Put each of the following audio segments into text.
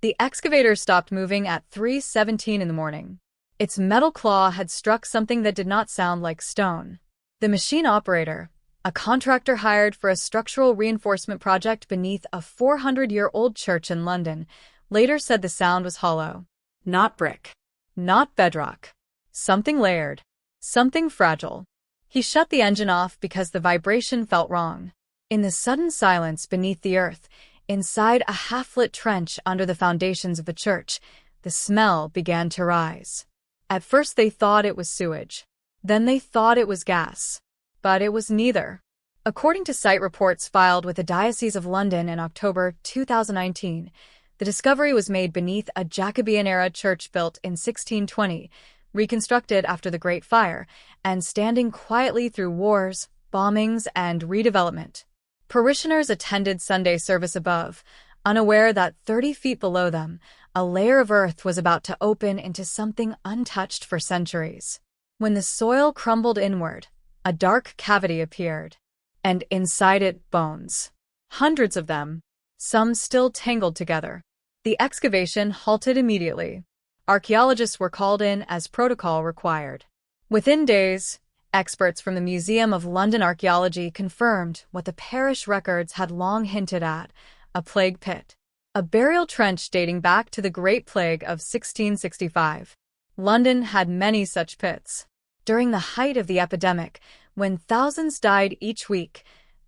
The excavator stopped moving at 3:17 in the morning. Its metal claw had struck something that did not sound like stone. The machine operator, a contractor hired for a structural reinforcement project beneath a 400-year-old church in London, later said the sound was hollow. Not brick. Not bedrock. Something layered. Something fragile. He shut the engine off because the vibration felt wrong. In the sudden silence beneath the earth, inside a half-lit trench under the foundations of the church, the smell began to rise. At first they thought it was sewage. Then they thought it was gas. But it was neither. According to site reports filed with the Diocese of London in October 2019, the discovery was made beneath a Jacobean-era church built in 1620, reconstructed after the Great Fire, and standing quietly through wars, bombings, and redevelopment. Parishioners attended Sunday service above, unaware that 30 feet below them, a layer of earth was about to open into something untouched for centuries. When the soil crumbled inward, a dark cavity appeared, and inside it, bones. Hundreds of them, some still tangled together. The excavation halted immediately. Archaeologists were called in as protocol required. Within days, experts from the Museum of London Archaeology confirmed what the parish records had long hinted at: a plague pit. A burial trench dating back to the Great Plague of 1665. London had many such pits. During the height of the epidemic, when thousands died each week,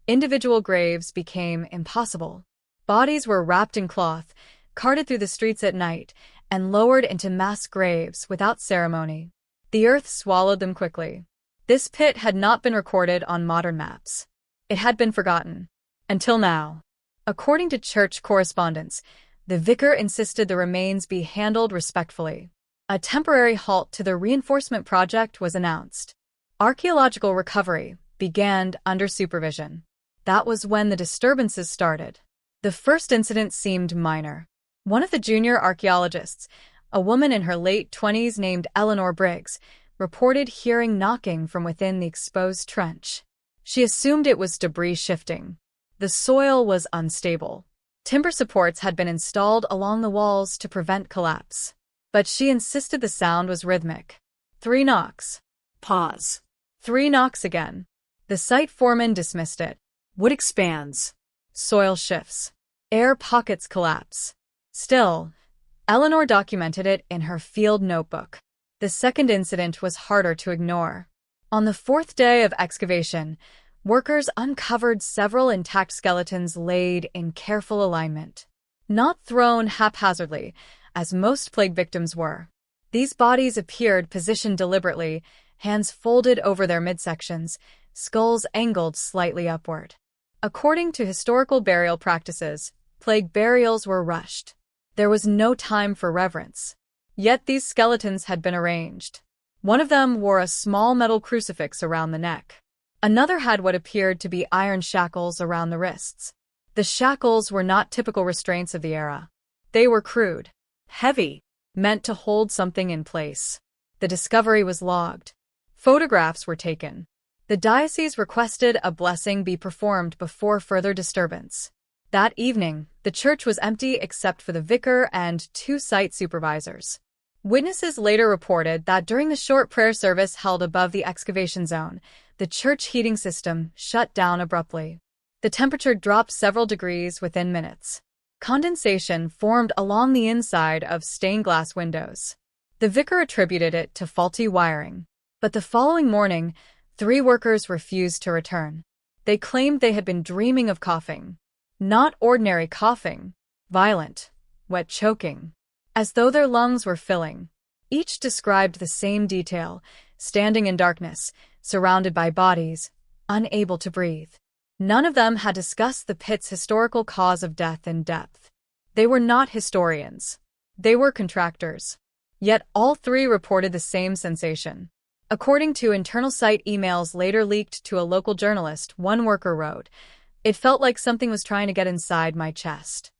individual graves became impossible. Bodies were wrapped in cloth, carted through the streets at night, and lowered into mass graves without ceremony. The earth swallowed them quickly. This pit had not been recorded on modern maps. It had been forgotten. Until now. According to church correspondence, the vicar insisted the remains be handled respectfully. A temporary halt to the reinforcement project was announced. Archaeological recovery began under supervision. That was when the disturbances started. The first incident seemed minor. One of the junior archaeologists, a woman in her late 20s named Eleanor Briggs, reported hearing knocking from within the exposed trench. She assumed it was debris shifting. The soil was unstable. Timber supports had been installed along the walls to prevent collapse. But she insisted the sound was rhythmic. 3 knocks. Pause. 3 knocks again. The site foreman dismissed it. Wood expands. Soil shifts. Air pockets collapse. Still, Eleanor documented it in her field notebook. The second incident was harder to ignore. On the 4th day of excavation, workers uncovered several intact skeletons laid in careful alignment. Not thrown haphazardly, as most plague victims were. These bodies appeared positioned deliberately, hands folded over their midsections, skulls angled slightly upward. According to historical burial practices, plague burials were rushed. There was no time for reverence. Yet these skeletons had been arranged. One of them wore a small metal crucifix around the neck. Another had what appeared to be iron shackles around the wrists. The shackles were not typical restraints of the era. They were crude, heavy, meant to hold something in place. The discovery was logged. Photographs were taken. The diocese requested a blessing be performed before further disturbance. That evening, the church was empty except for the vicar and 2 site supervisors. Witnesses later reported that during the short prayer service held above the excavation zone, the church heating system shut down abruptly. The temperature dropped several degrees within minutes. Condensation formed along the inside of stained glass windows. The vicar attributed it to faulty wiring. But the following morning, 3 workers refused to return. They claimed they had been dreaming of coughing. Not ordinary coughing, violent, wet choking, as though their lungs were filling. Each described the same detail, standing in darkness, surrounded by bodies, unable to breathe. None of them had discussed the pit's historical cause of death in depth. They were not historians. They were contractors. Yet all 3 reported the same sensation. According to internal site emails later leaked to a local journalist, one worker wrote, "It felt like something was trying to get inside my chest."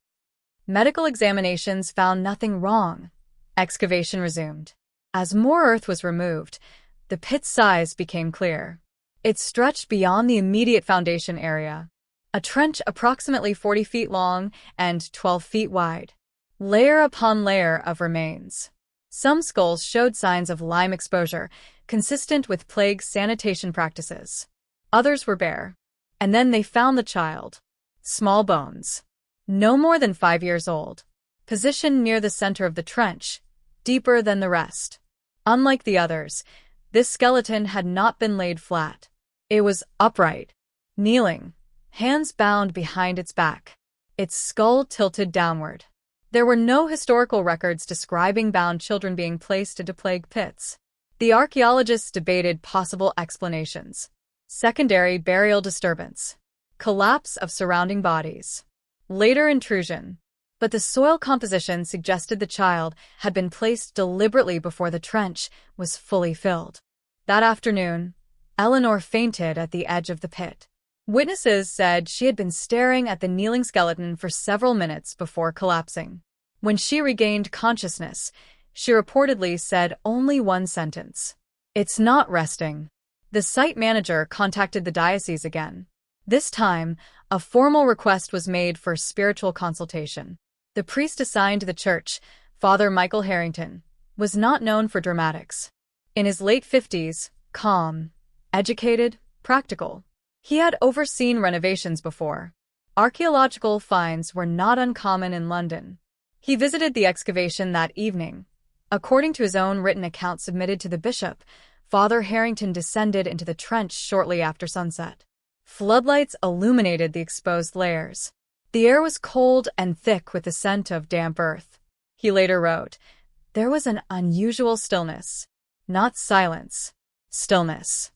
Medical examinations found nothing wrong. Excavation resumed. As more earth was removed, the pit's size became clear. It stretched beyond the immediate foundation area. A trench approximately 40 feet long and 12 feet wide. layer upon layer of remains. Some skulls showed signs of lime exposure, consistent with plague sanitation practices. Others were bare. And then they found the child. Small bones. No more than 5 years old. Positioned near the center of the trench, deeper than the rest. Unlike the others, this skeleton had not been laid flat. It was upright, kneeling, hands bound behind its back, its skull tilted downward. There were no historical records describing bound children being placed into plague pits. The archaeologists debated possible explanations. Secondary burial disturbance. Collapse of surrounding bodies. Later intrusion. But the soil composition suggested the child had been placed deliberately before the trench was fully filled. That afternoon, Eleanor fainted at the edge of the pit. Witnesses said she had been staring at the kneeling skeleton for several minutes before collapsing. When she regained consciousness, she reportedly said only one sentence. "It's not resting." The site manager contacted the diocese again. This time, a formal request was made for spiritual consultation. The priest assigned to the church, Father Michael Harrington, was not known for dramatics. In his late 50s, calm, educated, practical. He had overseen renovations before. Archaeological finds were not uncommon in London. He visited the excavation that evening. According to his own written account submitted to the bishop, Father Harrington descended into the trench shortly after sunset. Floodlights illuminated the exposed layers. The air was cold and thick with the scent of damp earth. He later wrote, "There was an unusual stillness. Not silence. Stillness."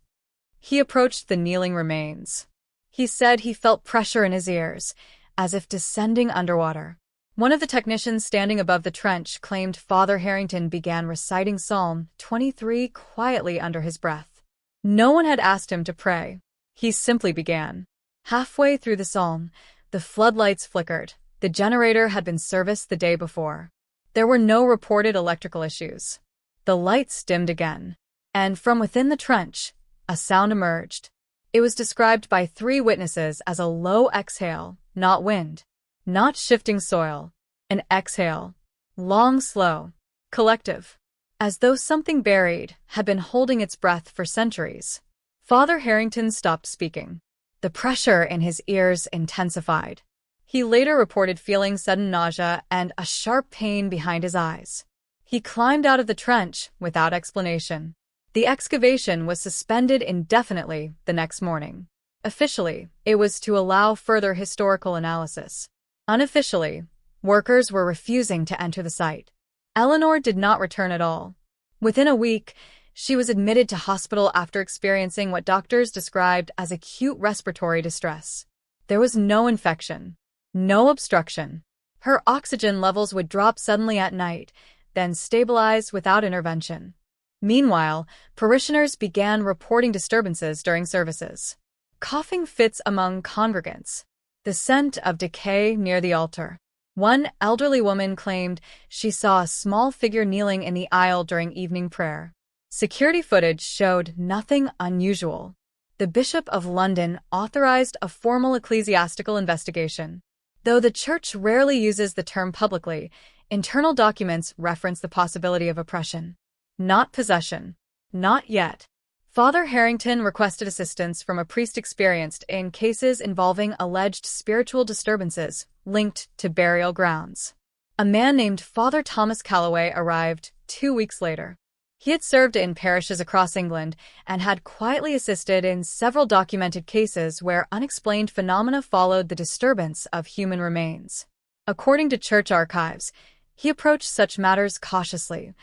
He approached the kneeling remains. He said he felt pressure in his ears, as if descending underwater. One of the technicians standing above the trench claimed Father Harrington began reciting Psalm 23 quietly under his breath. No one had asked him to pray. He simply began. Halfway through the psalm, the floodlights flickered. The generator had been serviced the day before. There were no reported electrical issues. The lights dimmed again. And from within the trench, a sound emerged. It was described by 3 witnesses as a low exhale, not wind, not shifting soil. An exhale. Long, slow, collective. As though something buried had been holding its breath for centuries. Father Harrington stopped speaking. The pressure in his ears intensified. He later reported feeling sudden nausea and a sharp pain behind his eyes. He climbed out of the trench without explanation. The excavation was suspended indefinitely the next morning. Officially, it was to allow further historical analysis. Unofficially, workers were refusing to enter the site. Eleanor did not return at all. Within a week, she was admitted to hospital after experiencing what doctors described as acute respiratory distress. There was no infection, no obstruction. Her oxygen levels would drop suddenly at night, then stabilize without intervention. Meanwhile, parishioners began reporting disturbances during services. Coughing fits among congregants. The scent of decay near the altar. One elderly woman claimed she saw a small figure kneeling in the aisle during evening prayer. Security footage showed nothing unusual. The Bishop of London authorized a formal ecclesiastical investigation. Though the church rarely uses the term publicly, internal documents reference the possibility of oppression. Not possession. Not yet. Father Harrington requested assistance from a priest experienced in cases involving alleged spiritual disturbances linked to burial grounds. A man named Father Thomas Calloway arrived 2 weeks later. He had served in parishes across England and had quietly assisted in several documented cases where unexplained phenomena followed the disturbance of human remains. According to church archives, he approached such matters cautiously,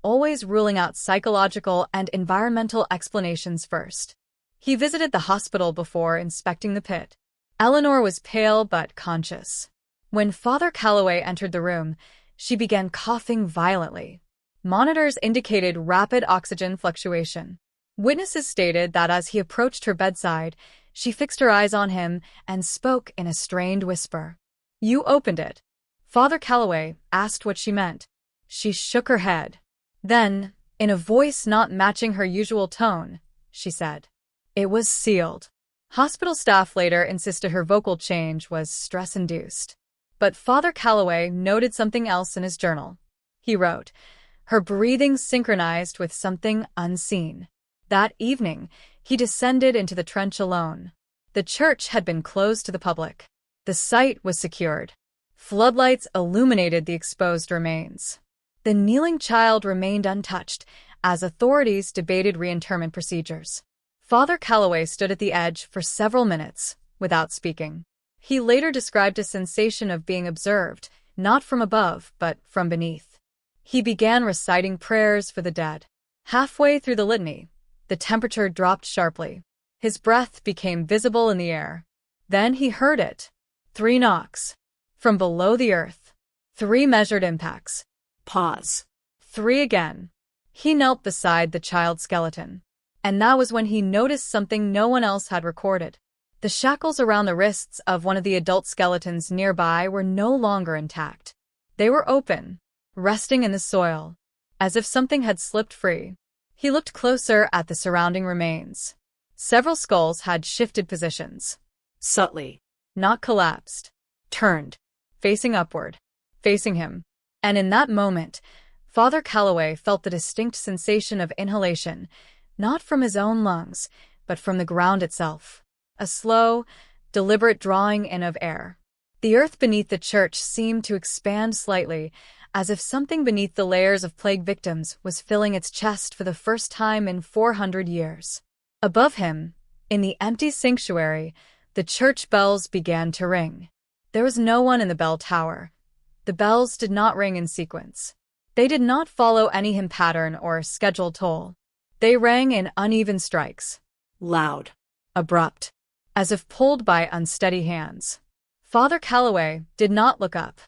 always ruling out psychological and environmental explanations first. He visited the hospital before inspecting the pit. Eleanor was pale but conscious. When Father Calloway entered the room, she began coughing violently. Monitors indicated rapid oxygen fluctuation. Witnesses stated that as he approached her bedside, she fixed her eyes on him and spoke in a strained whisper. "You opened it." Father Calloway asked what she meant. She shook her head. Then, in a voice not matching her usual tone, she said, "It was sealed." Hospital staff later insisted her vocal change was stress-induced. But Father Calloway noted something else in his journal. He wrote, "Her breathing synchronized with something unseen." That evening, he descended into the trench alone. The church had been closed to the public. The site was secured. Floodlights illuminated the exposed remains. The kneeling child remained untouched as authorities debated reinterment procedures. Father Calloway stood at the edge for several minutes without speaking. He later described a sensation of being observed, not from above, but from beneath. He began reciting prayers for the dead. Halfway through the litany, the temperature dropped sharply. His breath became visible in the air. Then he heard it. 3 knocks. From below the earth. 3 measured impacts. Pause. 3 again. He knelt beside the child's skeleton. And that was when he noticed something no one else had recorded. The shackles around the wrists of one of the adult skeletons nearby were no longer intact. They were open, resting in the soil, as if something had slipped free. He looked closer at the surrounding remains. Several skulls had shifted positions. Subtly. Not collapsed. Turned. Facing upward. Facing him. And in that moment, Father Calloway felt the distinct sensation of inhalation, not from his own lungs, but from the ground itself. A slow, deliberate drawing in of air. The earth beneath the church seemed to expand slightly, as if something beneath the layers of plague victims was filling its chest for the first time in 400 years. Above him, in the empty sanctuary, the church bells began to ring. There was no one in the bell tower. The bells did not ring in sequence. They did not follow any hymn pattern or scheduled toll. They rang in uneven strikes. Loud. Abrupt. As if pulled by unsteady hands. Father Calloway did not look up.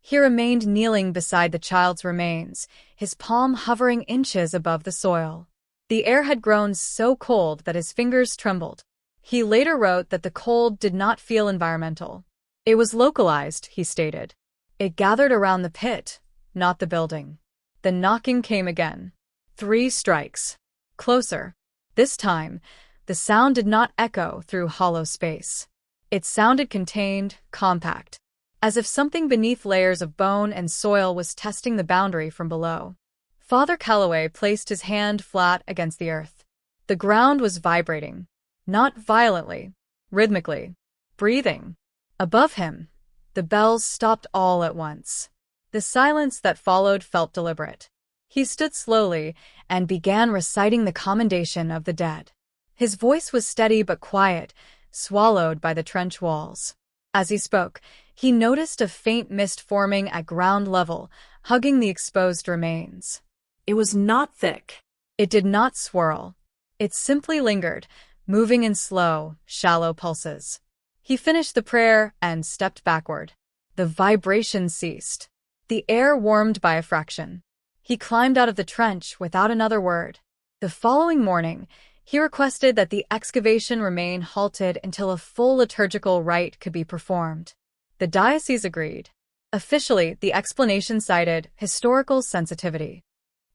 He remained kneeling beside the child's remains, his palm hovering inches above the soil. The air had grown so cold that his fingers trembled. He later wrote that the cold did not feel environmental. It was localized, he stated. It gathered around the pit, not the building. The knocking came again. 3 strikes. Closer. This time, the sound did not echo through hollow space. It sounded contained, compact, as if something beneath layers of bone and soil was testing the boundary from below. Father Calloway placed his hand flat against the earth. The ground was vibrating, not violently, rhythmically, breathing. Above him, the bells stopped all at once. The silence that followed felt deliberate. He stood slowly and began reciting the commendation of the dead. His voice was steady but quiet, swallowed by the trench walls. As he spoke, he noticed a faint mist forming at ground level, hugging the exposed remains. It was not thick. It did not swirl. It simply lingered, moving in slow, shallow pulses. He finished the prayer and stepped backward. The vibration ceased. The air warmed by a fraction. He climbed out of the trench without another word. The following morning, he requested that the excavation remain halted until a full liturgical rite could be performed. The diocese agreed. Officially, the explanation cited historical sensitivity.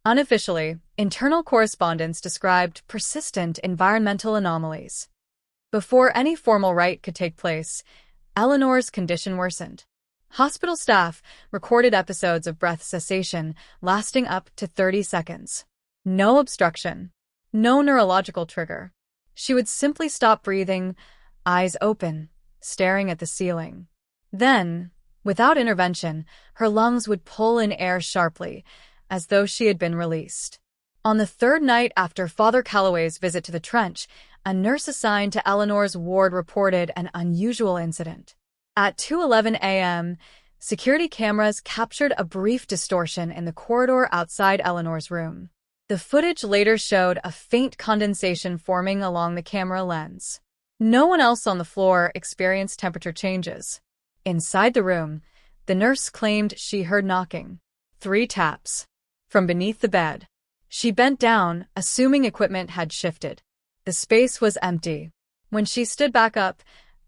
Unofficially, internal correspondence described persistent environmental anomalies. Before any formal rite could take place, Eleanor's condition worsened. Hospital staff recorded episodes of breath cessation lasting up to 30 seconds. No obstruction. No neurological trigger. She would simply stop breathing, eyes open, staring at the ceiling. Then, without intervention, her lungs would pull in air sharply, as though she had been released. On the 3rd night after Father Calloway's visit to the trench, a nurse assigned to Eleanor's ward reported an unusual incident. At 2:11 a.m., security cameras captured a brief distortion in the corridor outside Eleanor's room. The footage later showed a faint condensation forming along the camera lens. No one else on the floor experienced temperature changes. Inside the room, the nurse claimed she heard knocking. 3 taps. From beneath the bed. She bent down, assuming equipment had shifted. The space was empty. When she stood back up,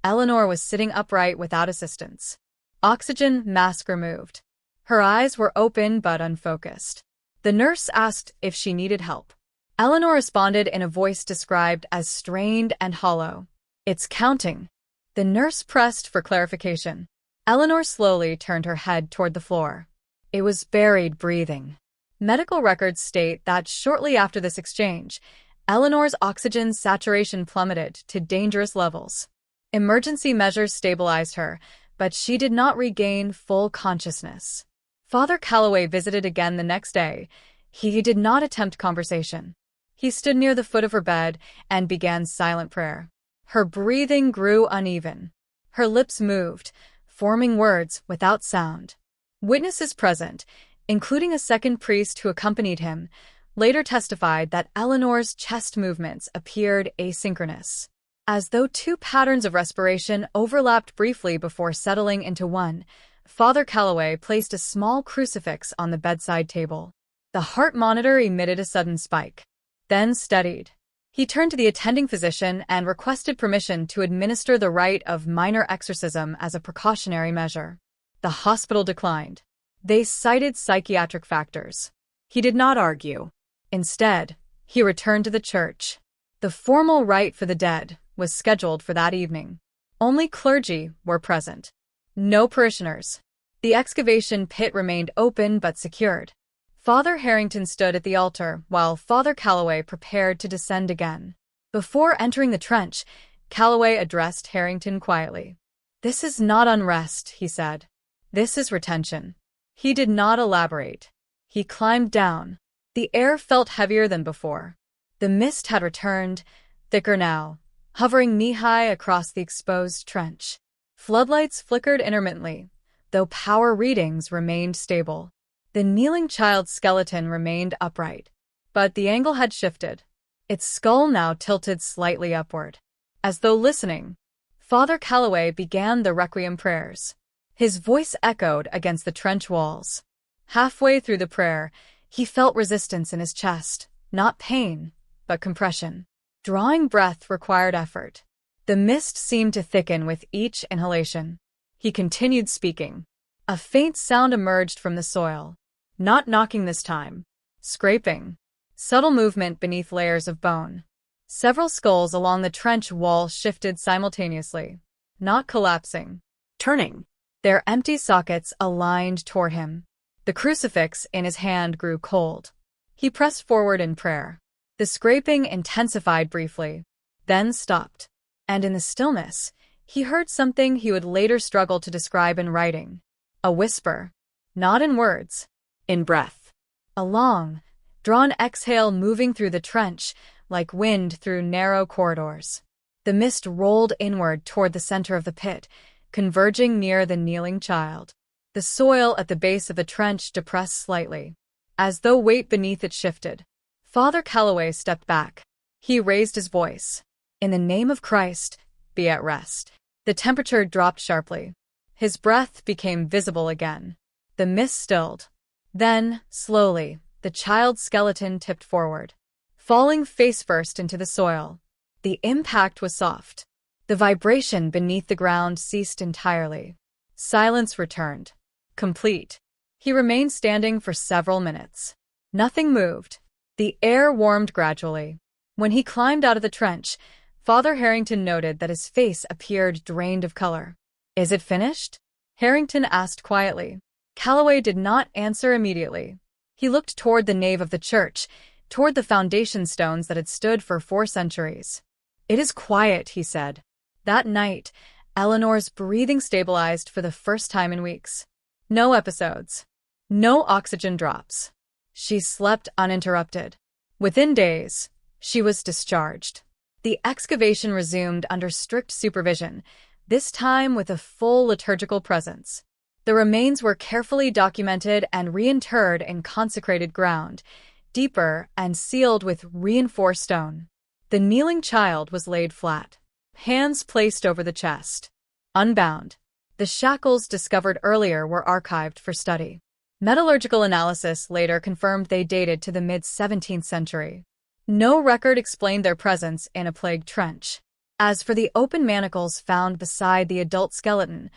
Eleanor was sitting upright without assistance. Oxygen mask removed. Her eyes were open but unfocused. The nurse asked if she needed help. Eleanor responded in a voice described as strained and hollow. "It's counting." The nurse pressed for clarification. Eleanor slowly turned her head toward the floor. It was buried breathing. Medical records state that shortly after this exchange, Eleanor's oxygen saturation plummeted to dangerous levels. Emergency measures stabilized her, but she did not regain full consciousness. Father Calloway visited again the next day. He did not attempt conversation. He stood near the foot of her bed and began silent prayer. Her breathing grew uneven. Her lips moved, forming words without sound. Witnesses present, including a second priest who accompanied him, later testified that Eleanor's chest movements appeared asynchronous, as though two patterns of respiration overlapped briefly before settling into one. Father Calloway placed a small crucifix on the bedside table. The heart monitor emitted a sudden spike, then steadied. He turned to the attending physician and requested permission to administer the rite of minor exorcism as a precautionary measure. The hospital declined. They cited psychiatric factors. He did not argue. Instead, he returned to the church. The formal rite for the dead was scheduled for that evening. Only clergy were present. No parishioners. The excavation pit remained open but secured. Father Harrington stood at the altar while Father Calloway prepared to descend again. Before entering the trench, Calloway addressed Harrington quietly. "This is not unrest," he said. "This is retention." He did not elaborate. He climbed down. The air felt heavier than before. The mist had returned, thicker now, hovering knee-high across the exposed trench. Floodlights flickered intermittently, though power readings remained stable. The kneeling child's skeleton remained upright, but the angle had shifted. Its skull now tilted slightly upward. As though listening, Father Calloway began the requiem prayers. His voice echoed against the trench walls. Halfway through the prayer, he felt resistance in his chest, not pain, but compression. Drawing breath required effort. The mist seemed to thicken with each inhalation. He continued speaking. A faint sound emerged from the soil. Not knocking this time. Scraping. Subtle movement beneath layers of bone. Several skulls along the trench wall shifted simultaneously. Not collapsing. Turning. Their empty sockets aligned toward him. The crucifix in his hand grew cold. He pressed forward in prayer. The scraping intensified briefly, then stopped. And in the stillness, he heard something he would later struggle to describe in writing. A whisper. Not in words. In breath. A long, drawn exhale moving through the trench, like wind through narrow corridors. The mist rolled inward toward the center of the pit, converging near the kneeling child. The soil at the base of the trench depressed slightly, as though weight beneath it shifted. Father Calloway stepped back. He raised his voice. "In the name of Christ, be at rest." The temperature dropped sharply. His breath became visible again. The mist stilled. Then, slowly, the child's skeleton tipped forward, falling face-first into the soil. The impact was soft. The vibration beneath the ground ceased entirely. Silence returned. Complete. He remained standing for several minutes. Nothing moved. The air warmed gradually. When he climbed out of the trench, Father Harrington noted that his face appeared drained of color. "Is it finished?" Harrington asked quietly. Calloway did not answer immediately. He looked toward the nave of the church, toward the foundation stones that had stood for 4 centuries. "It is quiet," he said. That night, Eleanor's breathing stabilized for the first time in weeks. No episodes. No oxygen drops. She slept uninterrupted. Within days, she was discharged. The excavation resumed under strict supervision, this time with a full liturgical presence. The remains were carefully documented and reinterred in consecrated ground, deeper and sealed with reinforced stone. The kneeling child was laid flat, hands placed over the chest, unbound. The shackles discovered earlier were archived for study. Metallurgical analysis later confirmed they dated to the mid-17th century. No record explained their presence in a plagued trench. As for the open manacles found beside the adult skeleton,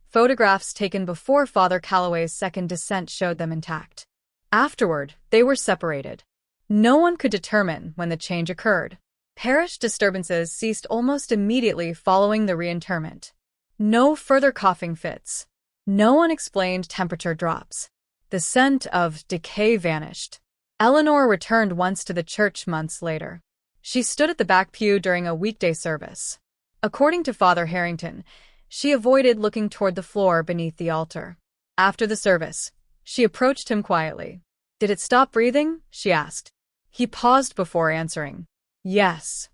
photographs taken before Father Calloway's second descent showed them intact. Afterward, they were separated. No one could determine when the change occurred. Parish disturbances ceased almost immediately following the reinterment. No further coughing fits. No unexplained temperature drops. The scent of decay vanished. Eleanor returned once to the church months later. She stood at the back pew during a weekday service. According to Father Harrington, she avoided looking toward the floor beneath the altar. After the service, she approached him quietly. "Did it stop breathing?" she asked. He paused before answering. "Yes."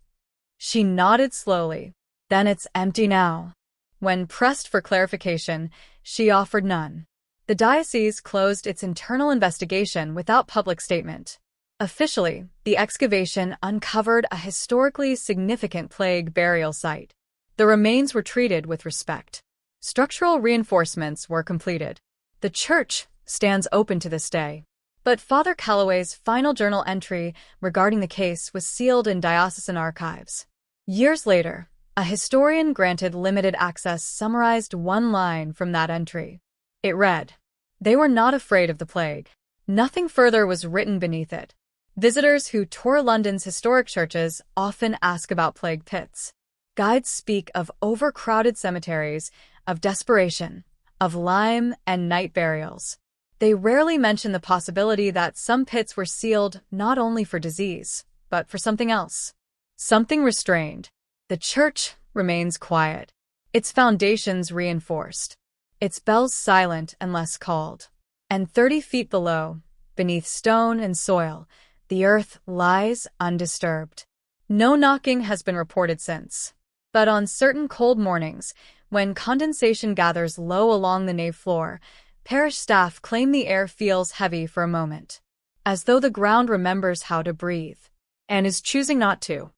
She nodded slowly. "Then it's empty now." When pressed for clarification, she offered none. The diocese closed its internal investigation without public statement. Officially, the excavation uncovered a historically significant plague burial site. The remains were treated with respect. Structural reinforcements were completed. The church stands open to this day. But Father Calloway's final journal entry regarding the case was sealed in diocesan archives. Years later, a historian granted limited access summarized one line from that entry. It read, "They were not afraid of the plague." Nothing further was written beneath it. Visitors who tour London's historic churches often ask about plague pits. Guides speak of overcrowded cemeteries, of desperation, of lime and night burials. They rarely mention the possibility that some pits were sealed not only for disease, but for something else. Something restrained. The church remains quiet, its foundations reinforced, its bells silent unless called. And 30 feet below, beneath stone and soil, the earth lies undisturbed. No knocking has been reported since. But on certain cold mornings, when condensation gathers low along the nave floor, parish staff claim the air feels heavy for a moment, as though the ground remembers how to breathe, and is choosing not to.